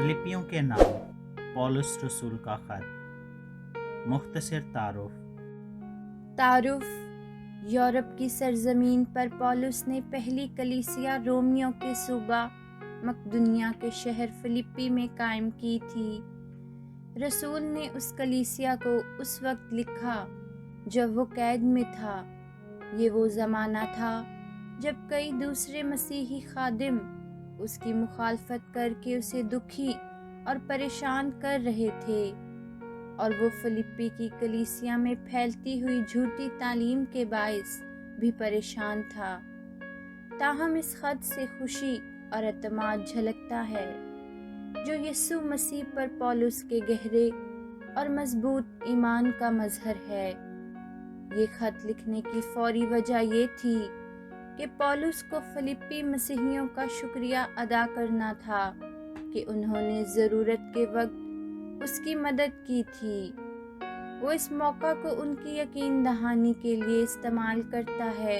फिलिपियों के नाम पौलुस रसूल का खत। मुख्तसर तारुफ। यूरोप की सरजमीन पर पौलुस ने पहली कलीसिया रोमियों के सूबा मकदूनिया के शहर फिलिप्पी में कायम की थी। रसूल ने उस कलीसिया को उस वक्त लिखा जब वो कैद में था। ये वो ज़माना था जब कई दूसरे मसीही खादिम उसकी मुखालफत करके उसे दुखी और परेशान कर रहे थे, और वो फिलिप्पी की कलीसिया में फैलती हुई झूठी तालीम के बाइस भी परेशान था। ताहम इस खत से खुशी और एतमाद झलकता है जो यीशु मसीह पर पौलुस के गहरे और मजबूत ईमान का मजहर है। ये खत लिखने की फौरी वजह ये थी कि पौलुस को फिलिप्पी मसीहियों का शुक्रिया अदा करना था कि उन्होंने ज़रूरत के वक्त उसकी मदद की थी। वो इस मौका को उनकी यकीन दहानी के लिए इस्तेमाल करता है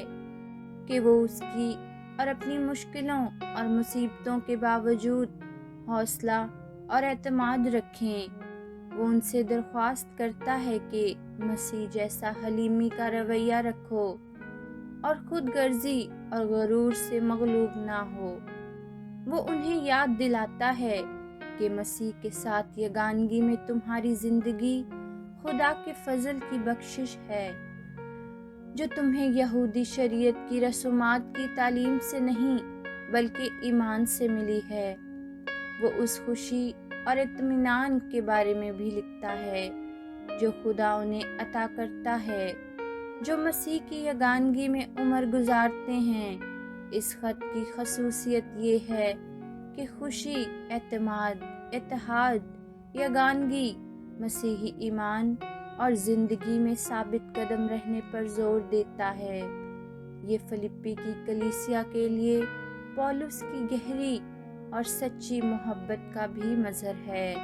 कि वो उसकी और अपनी मुश्किलों और मुसीबतों के बावजूद हौसला और एतमाद रखें। वो उनसे दरख्वास्त करता है कि मसीह जैसा हलीमी का रवैया रखो और खुद गर्जी और गरूर से मगलूब ना हो। वो उन्हें याद दिलाता है कि मसीह के साथ यगानगी में तुम्हारी जिंदगी खुदा के फजल की बख्शिश है, जो तुम्हें यहूदी शरीयत की रसूमात की तालीम से नहीं बल्कि ईमान से मिली है। वो उस खुशी और इत्मीनान के बारे में भी लिखता है जो खुदा उन्हें अता करता है जो मसीह की यगानगी में उम्र गुजारते हैं। इस खत की खसूसियत ये है कि खुशी, एतमाद, इत्तेहाद, यगानगी, मसीही ईमान और ज़िंदगी में साबित कदम रहने पर जोर देता है। ये फिलिप्पी की कलीसिया के लिए पौलुस की गहरी और सच्ची मोहब्बत का भी मज़हर है।